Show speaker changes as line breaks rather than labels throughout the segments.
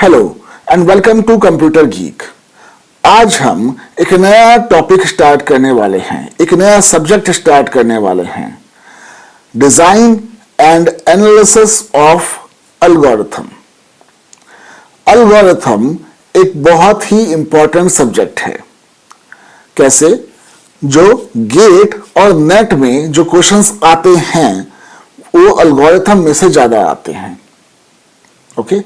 Hello and welcome to computer geek. आज हम एक नया टॉपिक स्टार्ट करने वाले हैं, एक नया सब्जेक्ट स्टार्ट करने वाले हैं, design and analysis of algorithm. Algorithm एक बहुत ही इंपॉर्टेंट सब्जेक्ट है। कैसे? जो गेट और नेट में जो क्वेश्चंस आते हैं वो एल्गोरिथम में से ज्यादा आते हैं। ओके,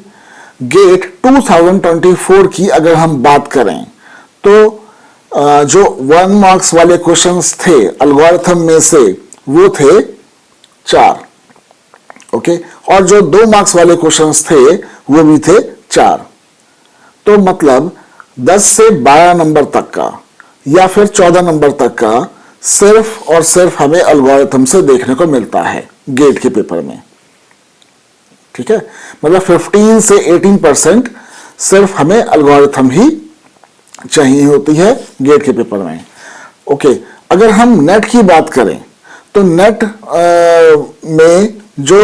गेट 2024 की अगर हम बात करें तो जो 1 मार्क्स वाले क्वेश्चंस थे एल्गोरिथम में से वो थे 4। ओके, और जो 2 मार्क्स वाले क्वेश्चंस थे वो भी थे 4। तो मतलब 10 से 12 नंबर तक का या फिर 14 नंबर तक का सिर्फ और सिर्फ हमें एल्गोरिथम से देखने को मिलता है गेट के पेपर में। ठीक है, मतलब 15 से 18% सिर्फ हमें एल्गोरिथम ही चाहिए होती है गेट के पेपर में। ओके, अगर हम नेट की बात करें तो नेट में जो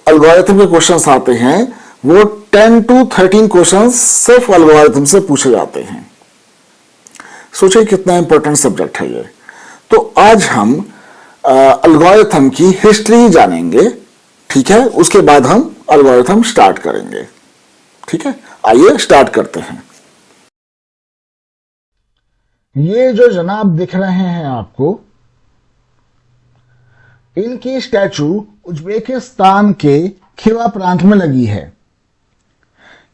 एल्गोरिथम के क्वेश्चंस आते हैं वो 10 to 13 क्वेश्चंस सिर्फ एल्गोरिथम से पूछे जाते हैं। सोचिए कितना इंपॉर्टेंट सब्जेक्ट है ये। तो आज हम एल्गोरिथम की हिस्ट्री जानेंगे। ठीक है, उसके बाद हम एल्गोरिथम स्टार्ट करेंगे। ठीक है, आइए स्टार्ट करते हैं। ये जो जनाब दिख रहे हैं आपको, इनकी स्टैचू उज्बेकिस्तान के खिवा प्रांत में लगी है।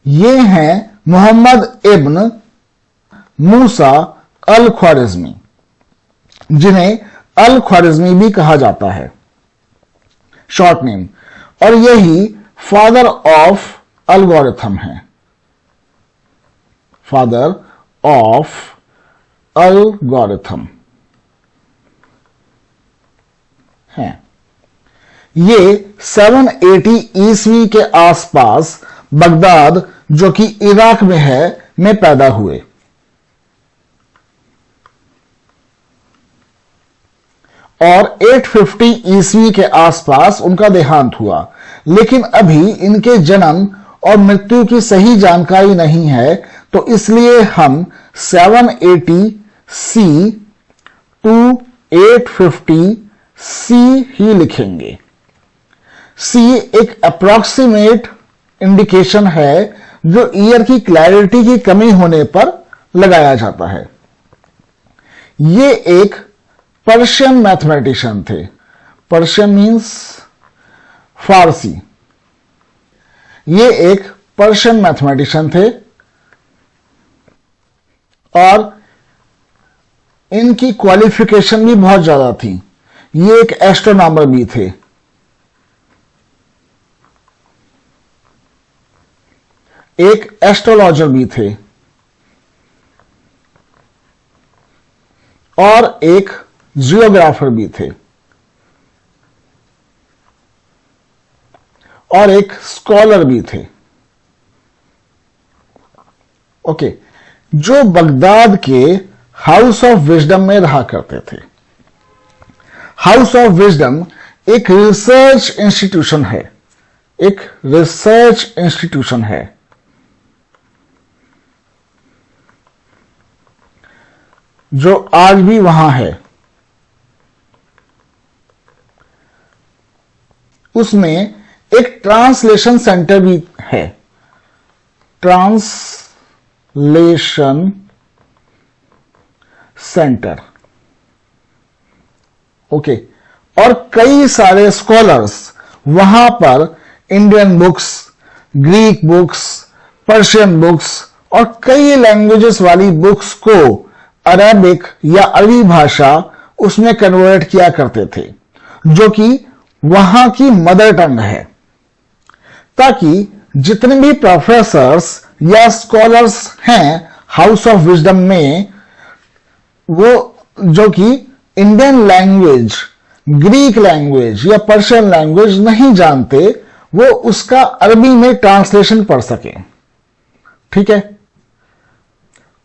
ये हैं मोहम्मद इब्न मूसा अल ख्वारिज़मी, जिन्हें अल ख्वारिज़मी भी कहा जाता है, शॉर्ट नेम, और यही फादर ऑफ एल्गोरिथम है, फादर ऑफ एल्गोरिथम है। ये 780 ईस्वी के आसपास बगदाद, जो कि इराक में है, में पैदा हुए। और 850 ईस्वी के आसपास उनका देहांत हुआ। लेकिन अभी इनके जन्म और मृत्यु की सही जानकारी नहीं है, तो इसलिए हम 780 सी टू 850 सी ही लिखेंगे। सी एक अप्रॉक्सीमेट इंडिकेशन है जो ईयर की क्लैरिटी की कमी होने पर लगाया जाता है। ये एक पर्शियन मैथमेटिशियन थे। पर्शियन मीन्स फारसी। ये एक पर्शियन मैथमेटिशियन थे और इनकी क्वालिफिकेशन भी बहुत ज्यादा थी। ये एक एस्ट्रोनॉमर भी थे। एक एस्ट्रोलॉजर भी थे और एक जियोग्राफर भी थे और एक स्कॉलर भी थे। ओके, जो बगदाद के हाउस ऑफ विजडम में रहा करते थे। हाउस ऑफ विजडम एक रिसर्च इंस्टीट्यूशन है, एक रिसर्च इंस्टीट्यूशन है जो आज भी वहां है। उसमें एक ट्रांसलेशन सेंटर भी है, ट्रांसलेशन सेंटर। ओके, और कई सारे स्कॉलर्स वहां पर Indian books, Greek books, Persian books और कई लैंग्वेजेस वाली बुक्स को अरेबिक या अरबी भाषा उसमें कन्वर्ट किया करते थे, जो कि वहां की मदर टंग है, ताकि जितने भी प्रोफेसर्स या स्कॉलर्स हैं हाउस ऑफ विजडम में, वो जो कि इंडियन लैंग्वेज, ग्रीक लैंग्वेज या पर्शियन लैंग्वेज नहीं जानते, वो उसका अरबी में ट्रांसलेशन पढ़ सके। ठीक है,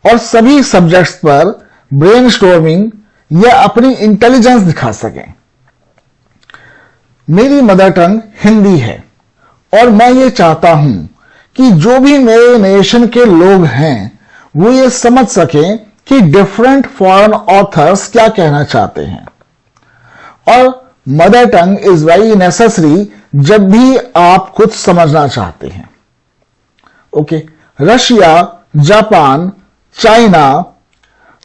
और सभी सब्जेक्ट्स पर ब्रेनस्टॉर्मिंग या अपनी इंटेलिजेंस दिखा सकें। मेरी मदर टंग हिंदी है और मैं ये चाहता हूं कि जो भी मेरे नेशन के लोग हैं वो ये समझ सकें कि डिफरेंट फॉरेन ऑथर्स क्या कहना चाहते हैं। और mother tongue is very necessary जब भी आप कुछ समझना चाहते हैं। ओके, रशिया, जापान, चाइना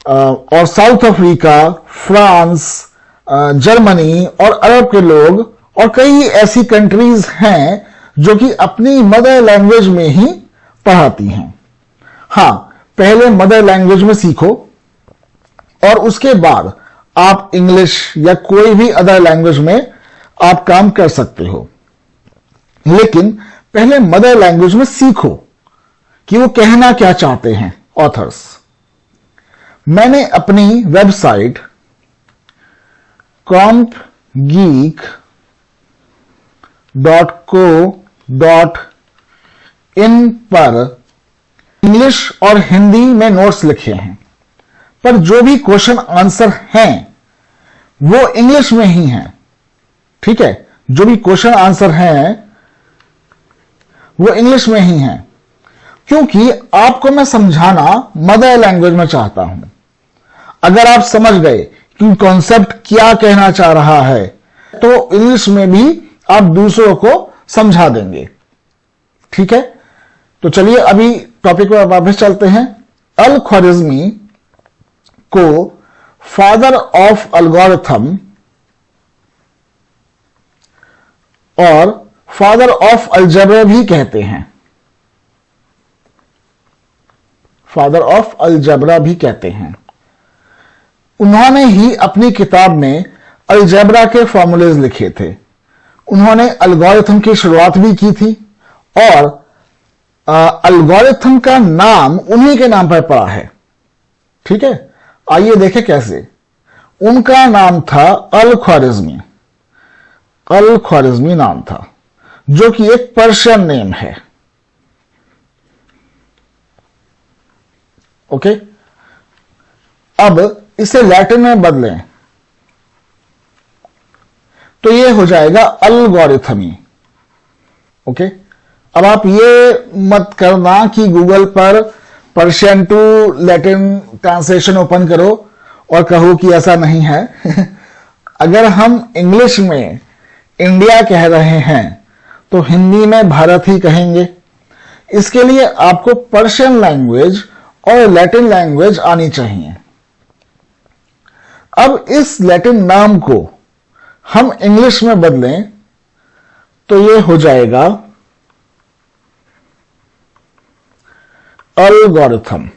और साउथ अफ्रीका, फ्रांस, जर्मनी और अरब के लोग और कई ऐसी कंट्रीज हैं जो कि अपनी मदर लैंग्वेज में ही पढ़ाती हैं। हां, पहले मदर लैंग्वेज में सीखो और उसके बाद आप इंग्लिश या कोई भी अदर लैंग्वेज में आप काम कर सकते हो, लेकिन पहले मदर लैंग्वेज में सीखो कि वो कहना क्या चाहते हैं ऑथर्स। मैंने अपनी वेबसाइट compgeek.co.in पर इंग्लिश और हिंदी में नोट्स लिखे हैं, पर जो भी क्वेश्चन आंसर हैं वो इंग्लिश में ही हैं। ठीक है, जो भी क्वेश्चन आंसर हैं वो इंग्लिश में ही हैं, क्योंकि आपको मैं समझाना मदर लैंग्वेज में चाहता हूं। अगर आप समझ गए कि कॉन्सेप्ट क्या कहना चाह रहा है तो इंग्लिश में भी आप दूसरों को समझा देंगे। ठीक है, तो चलिए अभी टॉपिक पर वापस चलते हैं। अल ख्वारिज़मी को फादर ऑफ एल्गोरिथम और फादर ऑफ अलजेब्रा भी कहते हैं। फादर ऑफ अलजेब्रा भी कहते हैं। उन्होंने ही अपनी किताब में अलजेब्रा के फॉर्मूलेज लिखे थे। उन्होंने एल्गोरिथम की शुरुआत भी की थी और एल्गोरिथम का नाम उन्हीं के नाम पर पड़ा है। ठीक है, आइए देखें कैसे। उनका नाम था अल ख्वारिज़मी। अल ख्वारिज़मी नाम था, जो कि एक पर्शियन नेम है। ओके, अब इसे लैटिन में बदलें तो यह हो जाएगा अलगोरिथमी। ओके, अब आप ये मत करना कि गूगल पर Persian to Latin translation open करो और कहो कि ऐसा नहीं है। अगर हम इंग्लिश में इंडिया कह रहे हैं तो हिंदी में भारत ही कहेंगे। इसके लिए आपको पर्शियन लैंग्वेज और लैटिन लैंग्वेज आनी चाहिए। अब इस लैटिन नाम को हम इंग्लिश में बदलें तो यह हो जाएगा एल्गोरिथम।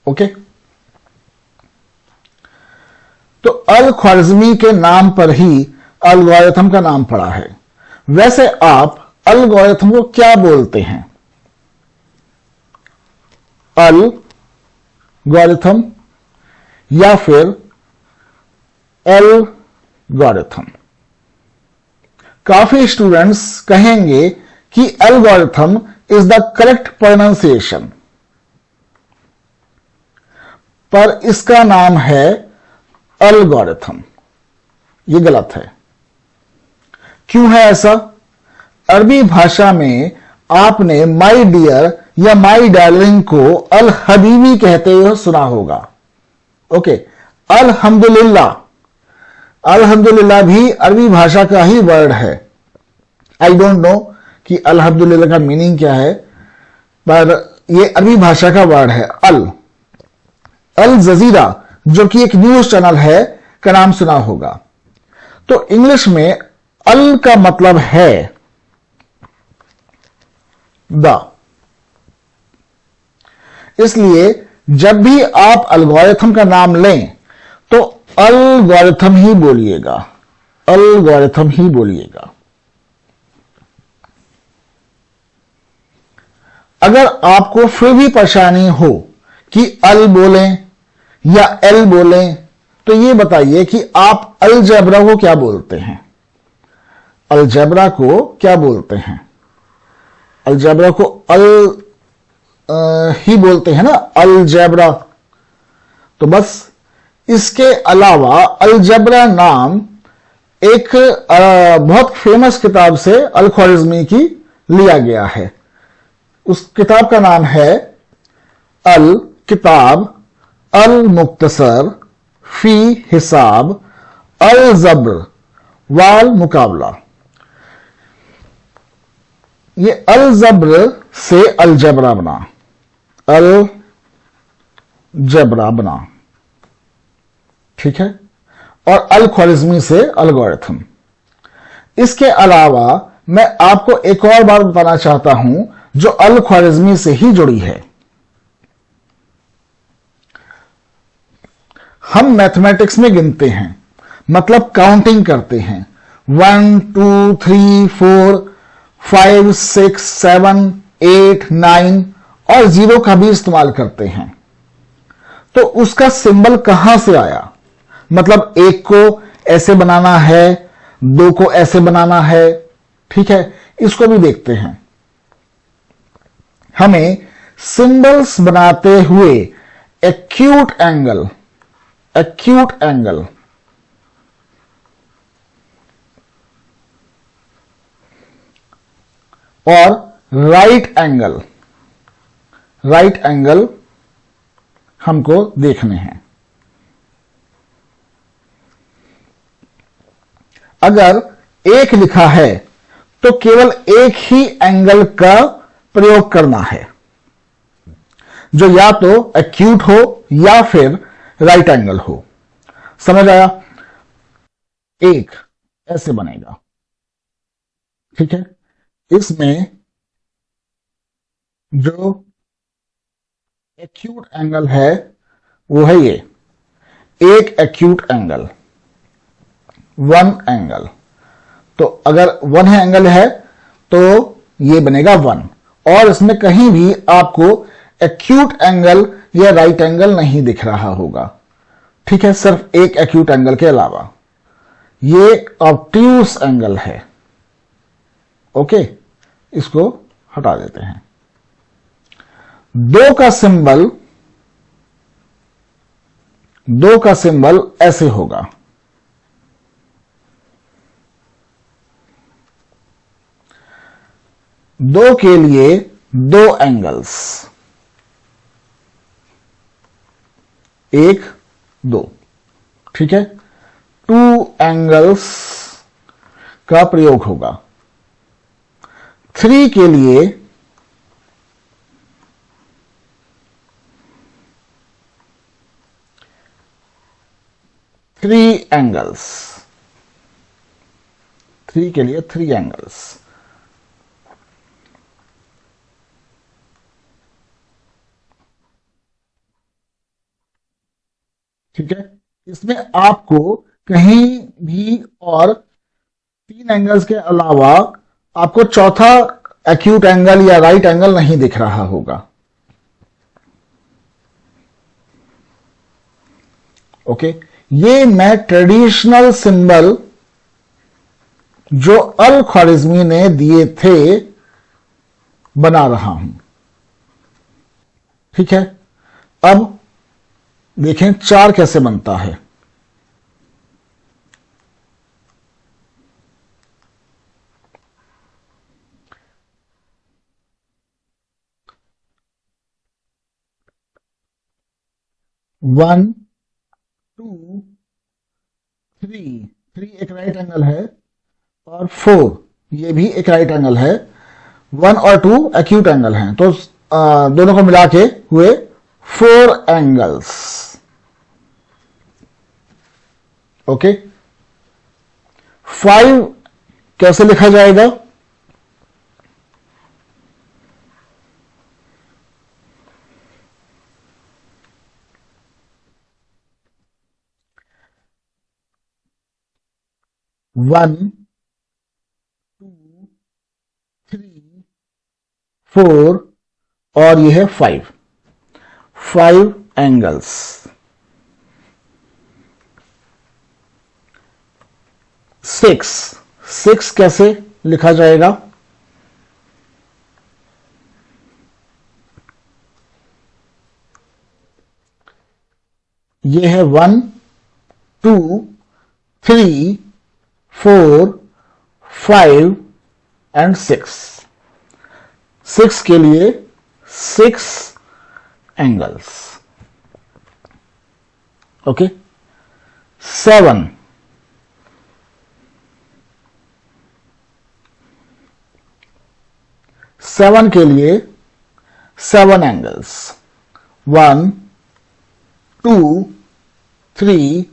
ओके, तो अल ख्वारिज़मी के नाम पर ही एल्गोरिथम का नाम पड़ा है। वैसे आप एल्गोरिथम को क्या बोलते हैं? एल्गोरिथम या फिर एल्गोरिथम? काफी स्टूडेंट्स कहेंगे कि algorithm is the correct pronunciation, पर इसका नाम है एल्गोरिथम। यह गलत है। क्यों है ऐसा? अरबी भाषा में आपने माई डियर या माई डार्लिंग को अल हबीबी कहते हुए सुना होगा। ओके, अल्हम्दुलिल्लाह, अल्हम्दुलिल्लाह भी अरबी भाषा का ही वर्ड है। आई डोंट नो कि अल्हम्दुलिल्लाह का मीनिंग क्या है, पर यह अरबी भाषा का वर्ड है। अल जजीरा, जो कि एक न्यूज चैनल है, का नाम सुना होगा। तो इंग्लिश में अल का मतलब है द। इसलिए जब भी आप एल्गोरिथम का नाम लें तो एल्गोरिथम ही बोलिएगा, एल्गोरिथम ही बोलिएगा। अगर आपको फिर भी परेशानी हो कि अल बोलें या एल बोलें तो यह बताइए कि आप अलजेब्रा को क्या बोलते हैं? अलजेब्रा को क्या बोलते हैं? अलजेब्रा को अल ही बोलते हैं ना, अलजेब्रा। तो बस इसके अलावा अलजेब्रा नाम एक बहुत फेमस किताब से अल ख्वारिज़मी की लिया गया है। उस किताब का नाम है अल किताब अल मुख्तसर फी हिसाब अल जब्र वाल मुकाबला। ये अल जब्र से अल जबरा बना, अल जबरा बना, ठीक है, और अल ख्वारिज़मी से अलगोरिथम। इसके अलावा मैं आपको एक और बात बताना चाहता हूं जो अल ख्वारिज़मी से ही जुड़ी है। हम मैथमेटिक्स में गिनते हैं, मतलब काउंटिंग करते हैं, 1 2 3 4 5 6 7 8 9 और 0 का भी इस्तेमाल करते हैं। तो उसका सिंबल कहां से आया, मतलब एक को ऐसे बनाना है, दो को ऐसे बनाना है, ठीक है, इसको भी देखते हैं। हमें सिंबल्स बनाते हुए एक्यूट एंगल और राइट एंगल हमको देखने हैं। अगर एक लिखा है तो केवल एक ही एंगल का प्रयोग करना है, जो या तो एक्यूट हो या फिर राइट एंगल हो। समझ आया? एक ऐसे बनेगा, ठीक है, इसमें जो एक्यूट एंगल है वो है ये, एक एक्यूट एंगल, वन एंगल। तो अगर वन है एंगल है तो ये बनेगा वन, और इसमें कहीं भी आपको एक्यूट एंगल या राइट एंगल नहीं दिख रहा होगा, ठीक है, सिर्फ एक एक्यूट एंगल के अलावा। ये ऑब्ट्यूस एंगल है, ओके, इसको हटा देते हैं। दो का सिंबल ऐसे होगा, दो के लिए दो एंगल्स, एक दो, ठीक है, टू एंगल्स का प्रयोग होगा। थ्री के लिए थ्री एंगल्स, थ्री के लिए थ्री एंगल्स, ठीक है। इसमें आपको कहीं भी और तीन एंगल्स के अलावा आपको चौथा एक्यूट एंगल या राइट एंगल नहीं दिख रहा होगा, ओके। ये मैं ट्रेडिशनल सिंबल जो अल ख्वारिज़मी ने दिए थे बना रहा हूं, ठीक है। अब देखें चार कैसे बनता है। वन टू थ्री, थ्री एक राइट एंगल है, और फोर ये भी एक राइट एंगल है, वन और टू एक्यूट एंगल हैं, तो दोनों को मिला के हुए फोर एंगल्स, ओके। फाइव कैसे लिखा जाएगा? वन टू थ्री फोर और यह है five, five angles. Six, six कैसे लिखा जाएगा? ये है वन टू थ्री 4, 5 एंड 6। 6 के लिए 6 एंगल्स। ओके। 7, 7 के लिए 7 एंगल्स। 1, 2, 3,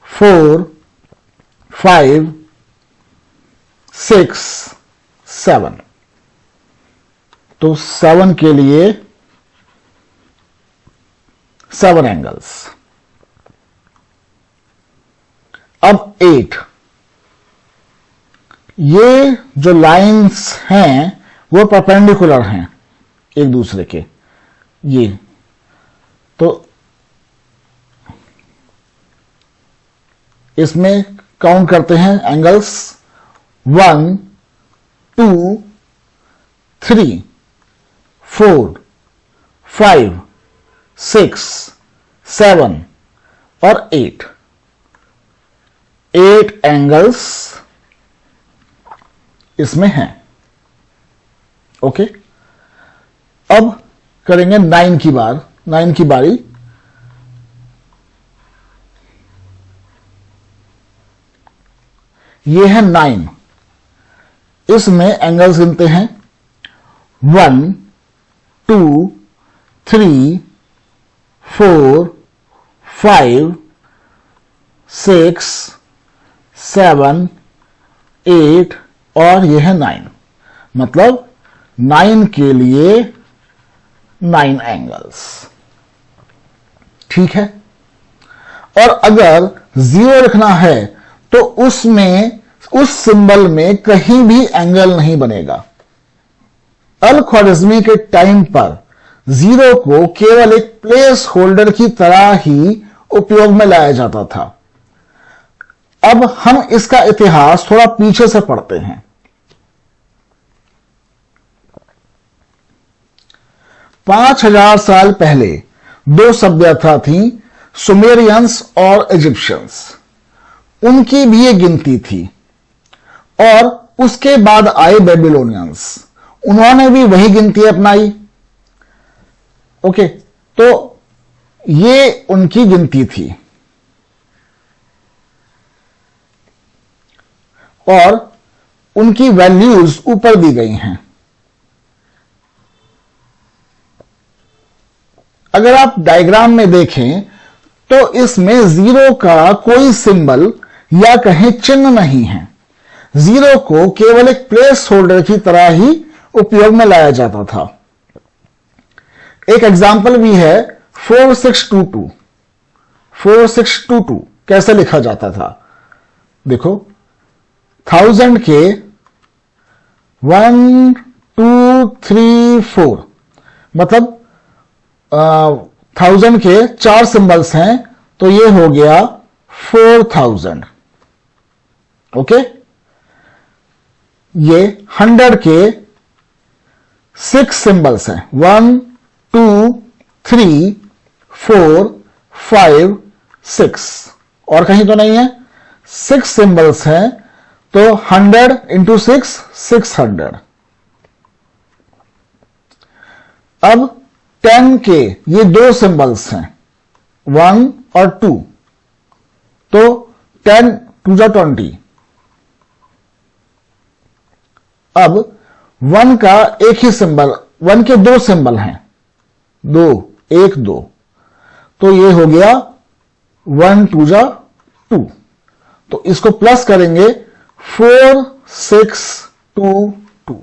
4, 5, 6, 7। तो 7 के लिए 7 एंगल्स। अब 8, ये जो लाइंस हैं वो परपेंडिकुलर हैं एक दूसरे के, ये तो इसमें काउंट करते हैं एंगल्स। 1, 2, 3, 4, 5, 6, 7 और 8। 8 एंगल्स इसमें हैं। ओके। अब करेंगे 9 की बारी। ये है 9। इसमें एंगल्स गिनते हैं। 1, 2, 3, 4, 5, 6, 7, 8 और ये है 9। मतलब 9 के लिए 9 एंगल्स। ठीक है। और अगर 0 लिखना है तो उसमें, उस सिंबल में कहीं भी एंगल नहीं बनेगा। अल-ख्वारिज़मी के टाइम पर 0 को केवल एक प्लेस होल्डर की तरह ही उपयोग में लाया जाता था। अब हम इसका इतिहास थोड़ा पीछे से पढ़ते हैं। 5000 साल पहले 2 सभ्यता थी, सुमेरियंस और इजिप्शियंस। उनकी भी ये गिनती थी। और उसके बाद आए बेबीलोनियंस, उन्होंने भी वही गिनती अपनाई। ओके। तो ये उनकी गिनती थी और उनकी वैल्यूज ऊपर दी गई हैं। अगर आप डायग्राम में देखें तो इसमें 0 का कोई सिंबल या कहीं चिन्ह नहीं है। 0 को केवल एक प्लेस होल्डर की तरह ही उपयोग में लाया जाता था। एक एग्जाम्पल भी है 4622। 4622 कैसे लिखा जाता था? देखो, 1000 के 1, 2, 3, 4 मतलब 1000 के 4 सिंबल्स हैं, तो ये हो गया 4000। ओके। ये 100 के 6 सिंबल्स हैं। 1, 2, 3, 4, 5, 6 और कहीं तो नहीं है। 6 सिंबल्स हैं, तो 100 इंटू 6, 600। अब 10 के ये 2 सिंबल्स हैं, 1 और 2, तो 10 2 जा 20। अब 1 का एक ही सिंबल, 1 के 2 सिंबल हैं, 2, 1, 2, तो ये हो गया 1 2 जा 2। तो इसको प्लस करेंगे 4 6 2 2,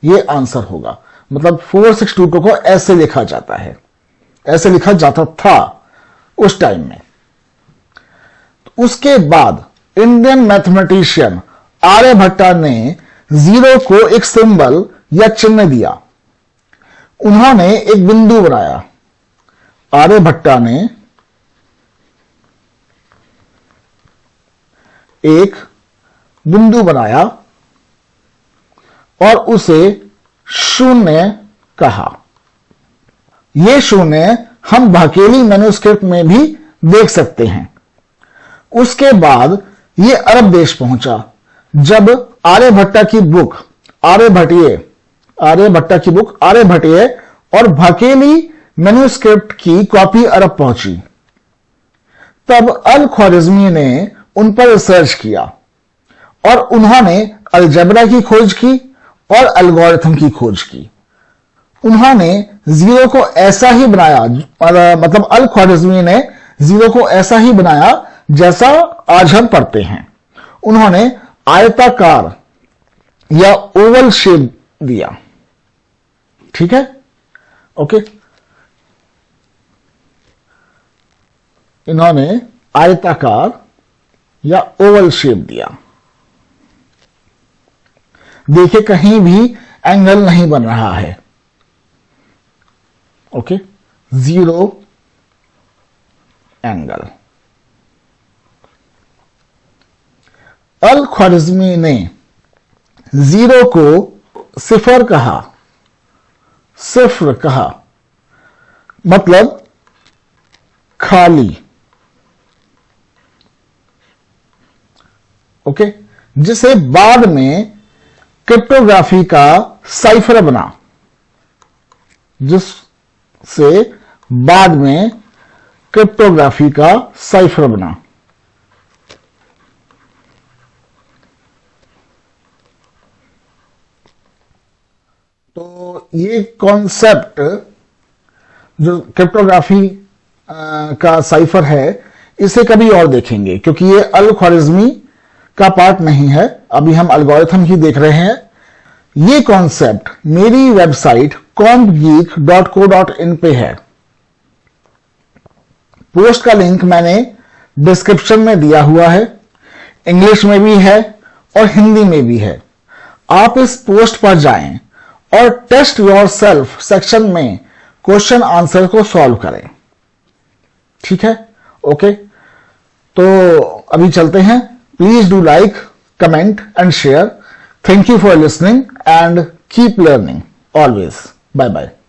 ये आंसर होगा। मतलब 4622 को ऐसे लिखा जाता है, ऐसे लिखा जाता था उस टाइम में। उसके बाद इंडियन मैथमेटिशियन आर्यभट्टा ने 0 को एक सिंबल या चिन्ह दिया। उन्होंने एक बिंदु बनाया। आर्यभट्टा ने एक बिंदु बनाया और उसे 0 कहा। यह 0 हम भाकेली मैन्युस्क्रिप्ट में भी देख सकते हैं। उसके बाद ये अरब देश पहुंचा जब आर्यभट्टा की बुक आर्यभट्टीय और भकेली मैन्युस्क्रिप्ट की कॉपी अरब पहुंची। तब अल ख्वारिज़मी ने उन पर रिसर्च किया और उन्होंने अलजेब्रा की खोज की और एल्गोरिथम की खोज की। उन्होंने जीरो को ऐसा ही बनाया, मतलब अल ख्वारिज़मी ने जीरो को ऐसा ही बनाया जैसा आज हम पढ़ते हैं। उन्होंने आयताकार या ओवल शेप दिया। ठीक है, ओके। इन्होंने आयताकार या ओवल शेप दिया। देखिए कहीं भी एंगल नहीं बन रहा है। Okay, zero angle. Al Khwarizmi ने जीरो को सिफर कहा, मतलब खाली। ओके, जिसे बाद में क्रिप्टोग्राफी का साइफर बना, तो ये कॉन्सेप्ट जो क्रिप्टोग्राफी का साइफर है, इसे कभी और देखेंगे क्योंकि ये अल ख्वारिज़मी का पार्ट नहीं है। अभी हम एल्गोरिथम ही देख रहे हैं। ये कॉन्सेप्ट मेरी वेबसाइट compgeek.co.in पे है। पोस्ट का लिंक मैंने डिस्क्रिप्शन में दिया हुआ है। इंग्लिश में भी है और हिंदी में भी है। आप इस पोस्ट पर जाएं और टेस्ट योरसेल्फ सेक्शन में क्वेश्चन आंसर को सॉल्व करें। ठीक है, ओके। तो अभी चलते हैं। Please do like, comment and share. Thank you for listening and keep learning always. Bye bye.